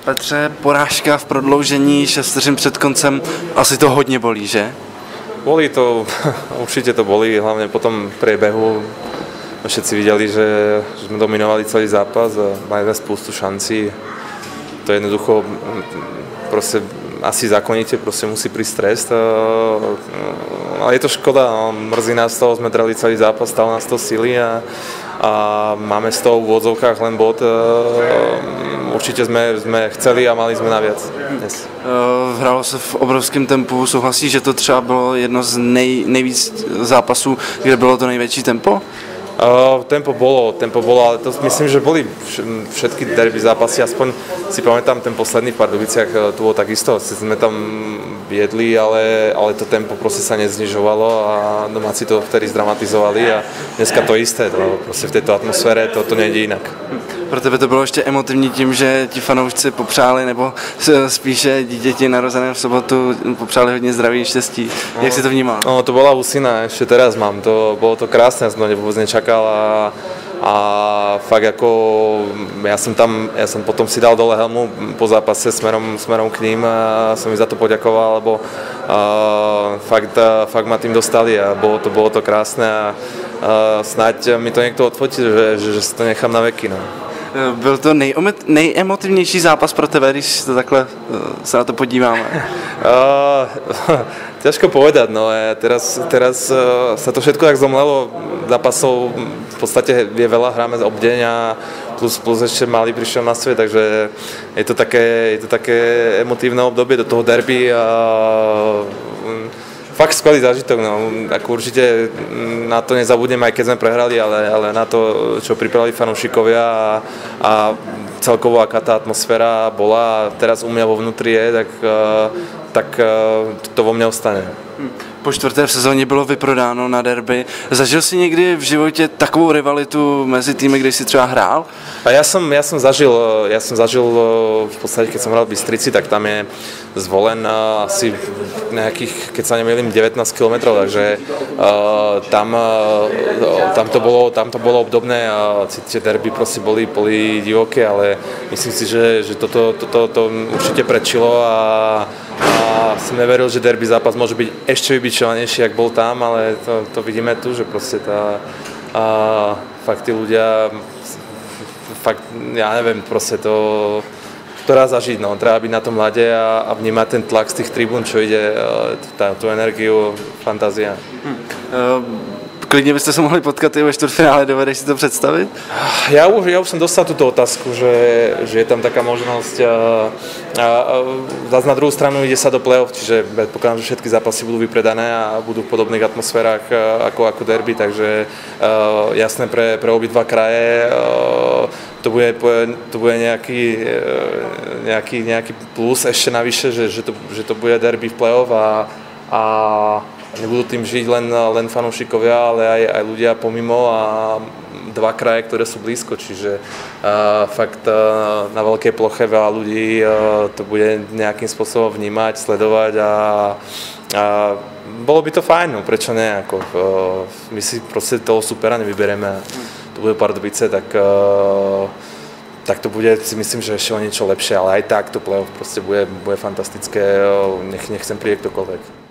Petře, porážka v prodloužení 6 vteřin před koncem, asi to hodně bolí, že? Boli to, určite to boli, hlavne po tom priebehu. Všetci videli, že sme dominovali celý zápas a mali sme spústu šancí. To jednoducho proste asi zákonite musí prísť trest. Ale je to škoda, mrzí nás toho, sme drali celý zápas, stalo nás to sily a máme z toho v úvodzovkách len bod. Určite sme chceli a mali sme naviac. Yes. Hrálo se v obrovském tempu, souhlasí, že to třeba bylo jedno z nejvíc zápasů, kde bylo to největší tempo? Tempo bolo, ale to myslím, že boli všetky derby zápasy, aspoň si pamätám ten posledný v Pardubiciach, tu bolo takisto, sme tam viedli, ale to tempo proste sa neznižovalo a domáci to vtedy zdramatizovali a dneska to isté, proste v tejto atmosfére to nejde inak. Pro tebe to bylo ještě emotivní tím, že ti fanoušci popřáli, nebo spíše dítěti narozené v sobotu popřáli hodně zdraví a štěstí. Jak si to vnímal? No, to bola husina, ešte teraz mám. Bolo to krásne, ja som to vôbec nečakal a fakt ako ja som potom si dal dole helmu po zápase smerom k ním a som im za to poďakoval, lebo fakt ma tým dostali a bolo to krásne a snáď mi to niekto odfotí, že si to nechám na veky. No. Byl to nejemotivnější zápas pro tebe, když to takhle se na to podíváme? Ťažko povedať, no teraz sa to všetko tak zomlelo, zápasov v podstate je veľa, hráme ob deň a plus ešte malý prišiel na svet, takže je to také emotívne obdobie do toho derby a fakt skvelý zážitok, no. Ako určite na to nezabudnem, aj keď sme prehrali, ale na to, čo pripravili fanúšikovia a celkovo aká tá atmosféra bola a teraz u mňa vo vnútri je, tak to vo mne ostane. Po čtvrté v sezóně bylo vyprodáno na derby. Zažil jsi někdy v životě takovou rivalitu mezi týmy, kde jsi třeba hrál? A ja som zažil v podstate, keď som hral v Bystrici, tak tam je zvolen asi nejakých, keď sa nemýlim, 19 km, takže tam to bolo obdobné a tie derby proste boli divoké, ale myslím si, že toto určite prečilo a som neveril, že derby zápas môže byť ešte vybičovanejší, jak bol tam, ale to vidíme tu, že proste fakt tí ľudia, ja neviem, proste to raz zažiť, no, treba byť na tom ľade a vnímať ten tlak z tých tribún, čo ide, tú energiu, fantázia. Klidně byste se mohli potkat i ve čtvrtfinále, dovedeš si to představit? Ja už som dostal túto otázku, že je tam taká možnosť zase na druhú stranu ide sa do play-off, čiže predpokladám, že všetky zápasy budú vypredané a budú v podobných atmosférach ako derby, takže jasné pre obidva kraje to bude nejaký plus ešte navyše, že to bude derby v play-off a nebudú tým žiť len fanúšikovia, ale aj ľudia pomimo a dva kraje, ktoré sú blízko, čiže fakt na veľkej ploche veľa ľudí to bude nejakým spôsobom vnímať, sledovať a bolo by to fajn, no prečo ne, my si proste toho supera nevyberieme, to bude Pardubice, tak to bude, si myslím, že ešte o niečo lepšie, ale aj tak to play-off proste bude fantastické, nech sem príde ktokoľvek.